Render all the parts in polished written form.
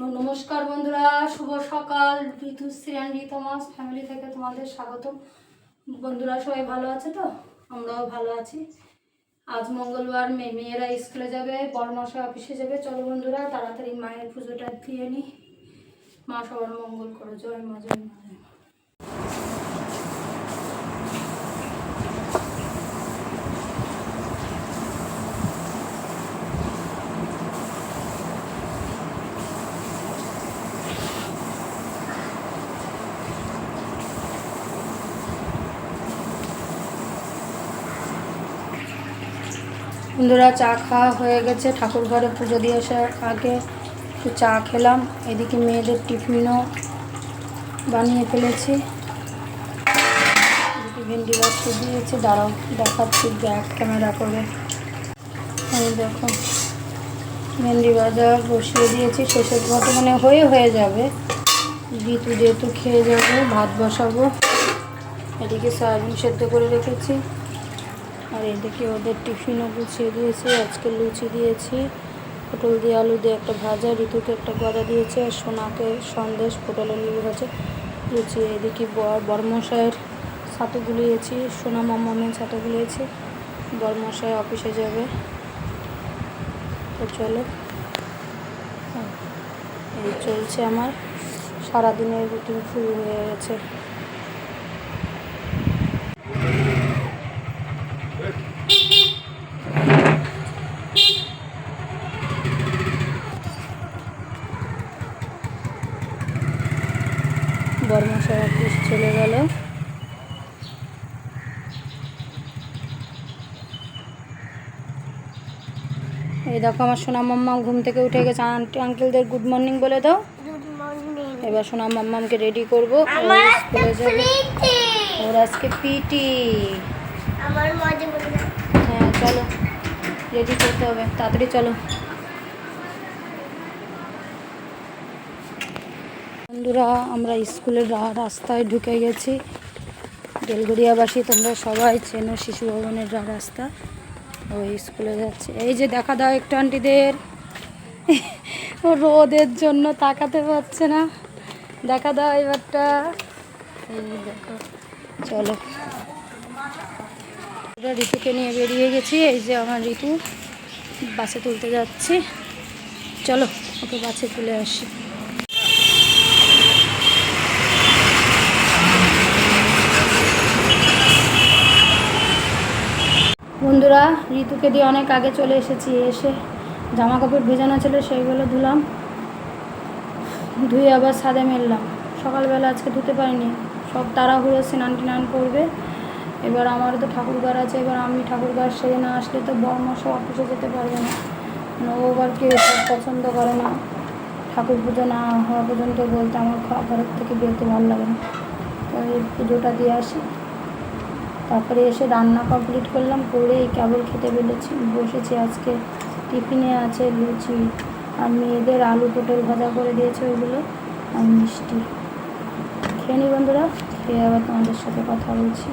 নমস্কার বন্ধুরা, শুভ সকাল। ঋতুশ্রী অ্যান্ড রিতমাস ফ্যামিলি থেকে তোমাদের স্বাগত। বন্ধুরা সবাই ভালো আছে তো? আমরাও ভালো আছি। আজ মঙ্গলবার, মেয়েরা স্কুলে যাবে, বড়মশাই অফিসে যাবে। চলো বন্ধুরা তাড়াতাড়ি মায়ের পুজোটা দিয়ে নিই। মা সবার মঙ্গল করো। জয় মা, জয় মা, জয় মা। বন্ধুরা চা খাওয়া হয়ে গেছে। ঠাকুর ঘরে পুজো দিয়ে আসার আগে একটু চা খেলাম। এদিকে মেয়েদের টিফিনও বানিয়ে ফেলেছি। এদিকে ভেন্ডি ভাজতে দিয়েছি, দাঁড়াও দেখাচ্ছি ব্যাক ক্যামেরা করে। আমি দেখো ভেন্ডি ভাজা বসিয়ে দিয়েছি। শেষের ঘটে মানে হয়ে যাবে। ঋতু যেহেতু খেয়ে যাবে, ভাত বসাবো। এদিকে সয়াবিন সেদ্ধ করে রেখেছি। আর এদিকে ওদের টিফিনও গুছিয়ে দিয়েছি। আজকে লুচি দিয়েছি, পটল দিয়ে আলু দিয়ে একটা ভাজা, ঋতুকে একটা গজা দিয়েছে, আর সোনাকে সন্দেশ, পটলের লেবু ভাজা, লুচি। এদিকে বড়মশাইয়ের ছাতু গুলিয়েছি, সোনা মামামের ছাতু গুলিয়েছি। বড়মশাই অফিসে যাবে, তো চলো এই চলছে আমার সারাদিনের রুটিন শুরু হয়ে গেছে। বড়মশাই অফিস চলে গেল। এই দেখো আমার সোনা মাম্মা ঘুম থেকে উঠে গেছে। আন্টি আঙ্কেলদের গুড মর্নিং বলে দাও। Good morning. এবার সোনা মাম্মামকে রেডি করবো, স্কুলে যাবে। ওর আজকে পিটি। আমার মজা বলে দাও। হ্যাঁ চলো রেডি করতে হবে, তাড়াতাড়ি চলো। বন্ধুরা আমরা স্কুলের রাস্তায় ঢুকে গেছি। বেলগড়িয়াবাসী তোমরা সবাই চেনো শিশু ভবনের রাস্তা। ওই স্কুলে যাচ্ছে। এই যে দেখা দাও একটু আন্টিদের। ও রোদের জন্য তাকাতে পারছে না। দেখা দাও এবারটা। এই দেখো, চলো। ঋতুকে নিয়ে বেরিয়ে গেছি। এই যে আমার ঋতু, বাসে তুলতে যাচ্ছি। চলো ওকে বাসে তুলে আসি। বন্ধুরা ঋতুকে দিয়ে অনেক আগে চলে এসেছি। এসে জামা কাপড় ভেজানো ছিল, সেইগুলো ধুলাম, ধুয়ে আবার ছাদে মেললাম। সকালবেলা আজকে ধুতে পারিনি, সব তাড়াহুড়ো স্নান টান করবে। এবার আমারও তো ঠাকুরঘর আছে। এবার আমি ঠাকুরঘর সেরে না আসলে তো বড়মশাই অফিসে যেতে পারবে না। ও আবার কেউ সব পছন্দ করে না। ঠাকুর পুজো না হওয়া পর্যন্ত বলতে আমার ঘরের থেকে বেরোতে ভালো লাগে না। তো এই পুজোটা দিয়ে আসি, তারপরে এসে রান্না কমপ্লিট করলাম, করে এই কেবল খেতে বসেছি। আজকে টিফিনে আছে লুচি, আর মেয়েদের আলু পটল ভাজা করে দিয়েছে ওইগুলো, আর মিষ্টি। খেয়ে নি বন্ধুরা, খেয়ে আবার তোমাদের সাথে কথা বলছি।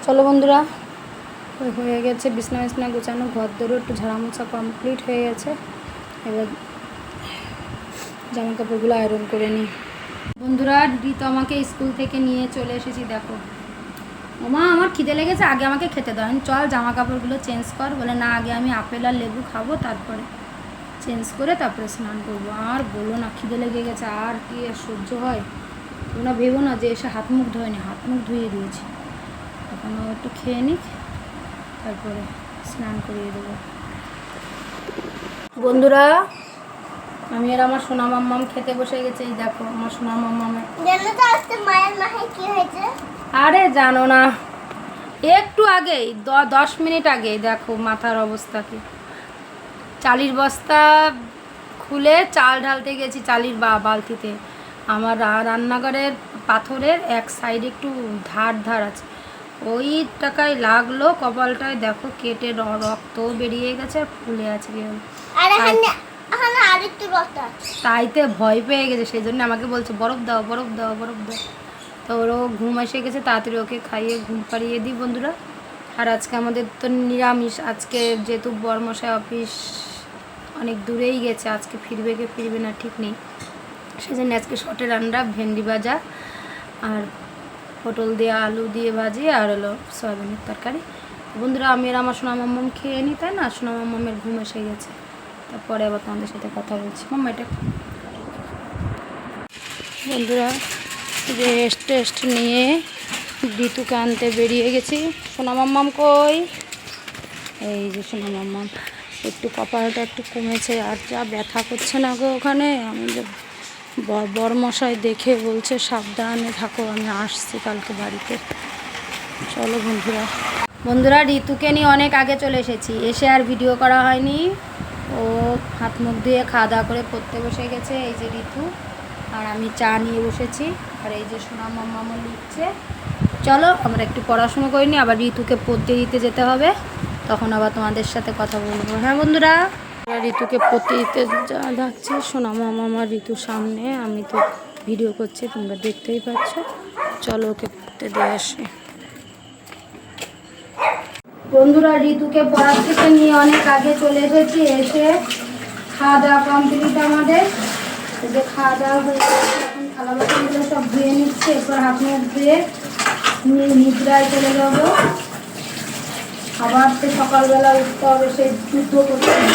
চলো বন্ধুরা, হয়ে গেছে বিছনা গোছানো, ঘর দৌড়ো একটু ঝাড়ামোছা কমপ্লিট হয়ে গেছে। এবার জামা কাপড়গুলো আয়রন করে নিই। বন্ধুরা ঋতু আমাকে স্কুল থেকে নিয়ে চলে এসেছি। দেখো ওমা আমার খিদে লেগেছে, আগে আমাকে খেতে দাও। চল জামা কাপড়গুলো চেঞ্জ কর। বলে না, আগে আমি আপেল আর লেবু খাবো, তারপরে চেঞ্জ করে তারপরে স্নান করবো। আর বলো না, খিদে লেগে গেছে, আর কি আর সহ্য হয়? তোমরা ভেবো না যে এসে হাত মুখ ধোয়নি, হাত মুখ ধুয়ে দিয়েছি। এখন একটু খেয়ে নিক, তারপরে স্নান করিয়ে দেবো। বন্ধুরা আমি আর আমার সোনা মাম্মাম খেতে বসে গেছে। এই দেখো আমার সোনা মাম্মামের। আরে জানো না, একটু আগেই 10 মিনিট আগেই দেখো মাথার অবস্থা কি। চালের বস্তা খুলে চাল ঢালতে গেছি চালের বালতিতে। আমার রান্নাঘরের পাথরের এক সাইডে একটু ধার আছে, ওই টাকায় লাগলো কপালটায়, দেখো কেটে রক্ত বেরিয়ে গেছে আর ফুলে আছে। আর এখানে আরেকটু রক্ত আছে। তাইতে ভয় পেয়ে গেছে, সেই জন্য আমাকে বলছে বরফ দাও বরফ দাও বরফ দাও। তো ওরও ঘুম এসে গেছে, তাড়াতাড়ি ওকে খাইয়ে ঘুম পাড়িয়ে দিই বন্ধুরা। আর আজকে আমাদের তো নিরামিষ, আজকে যেহেতু বরমশাই অফিস অনেক দূরেই গেছে, আজকে ফিরবে কি ফিরবে না ঠিক নেই, সেই জন্য আজকে শর্টে রান্না, ভেন্ডি ভাজা আর পটল দিয়ে আলু দিয়ে ভাজি আর হলো সয়াবিনের তরকারি। বন্ধুরা আমি আর আমার সোনা মাম্মাম খেয়ে নিই, তাই না? সোনা মাম্মামের ঘুম এসে গেছে, তারপরে আবার তোমাদের সাথে কথা বলছি। মাম্মা এটা বন্ধুরা রেস্ট নিয়ে ঋতুকে আনতে বেরিয়ে গেছি। সোনা মাম্মাম কই? এই যে সোনা মাম্মাম, একটু কপালটা একটু কমেছে, আর যা ব্যথা করছে না গো ওখানে। আমি যে বরমশাই দেখে বলছে সাবধানে থাকো, আমি আসছি কালকে বাড়িতে। চলো বন্ধুরা ঋতুকে নিয়ে অনেক আগে চলে এসেছি, এসে আর ভিডিও করা হয়নি। ও হাত মুখ দিয়ে খাওয়া দাওয়া করে পড়তে বসে গেছে। এই যে ঋতু আর আমি চা নিয়ে বসেছি, আর এই যে সোনা মাম্মামও লিখছে। চলো আমরা একটু পড়াশুনো করিনি, আবার ঋতুকে পড়তে দিতে যেতে হবে, তখন আবার তোমাদের সাথে কথা বলবো। হ্যাঁ বন্ধুরা, ঋতুকে পড়তে দিতে যাচ্ছে। সোনা মামা আমার ঋতুর সামনে, আমি তো ভিডিও করছি, তোমরা দেখতেই পাচ্ছ। চলো ওকে পড়তে দিয়ে আসি। বন্ধুরা ঋতুকে পড়ার থেকে নিয়ে অনেক আগে চলে এসেছি, এসে খাওয়া দাওয়া কমপ্লিট আমাদের। যে খাওয়া দাওয়া হয়েছে, এখন থালা বাসনগুলো সব ধুয়ে নিচ্ছে, এরপর হাত মুখ ধুয়ে নিদ্রায় চলে যাবো। আবার সে সকালবেলা উঠতে হবে, সে যুদ্ধ করতে হবে।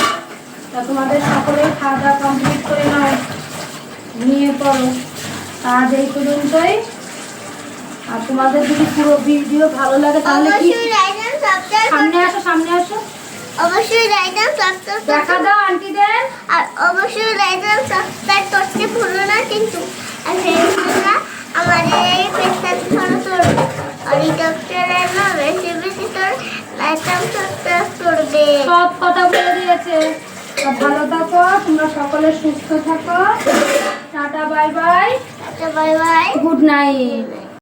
তা তোমাদের সকলে খাওয়া দাওয়া কমপ্লিট করে নাও, নিয়ে পড়ো। আজ এই পর্যন্তই। আর তোমাদের যদি পুরো ভিডিও ভালো লাগে তাহলে কি সামনে আসো অবশ্যই লাইক দাও, সাবস্ক্রাইব দেখা দাও আন্টিদের, আর অবশ্যই লাইক দাও, সাবস্ক্রাইব করতে ভুলো না কিন্তু। আর ফ্রেন্ডসরা আমাদের এই পেজটা ফলো করবে, আর ইউটিউব চ্যানেলে বেশি বেশি করে লাইক দাও, সাবস্ক্রাইব করবে। সব কথা বলে দিয়েছে। ভালো থাকো তোমরা সকলে, সুস্থ থাকো। Tata bye bye, bye bye, good night.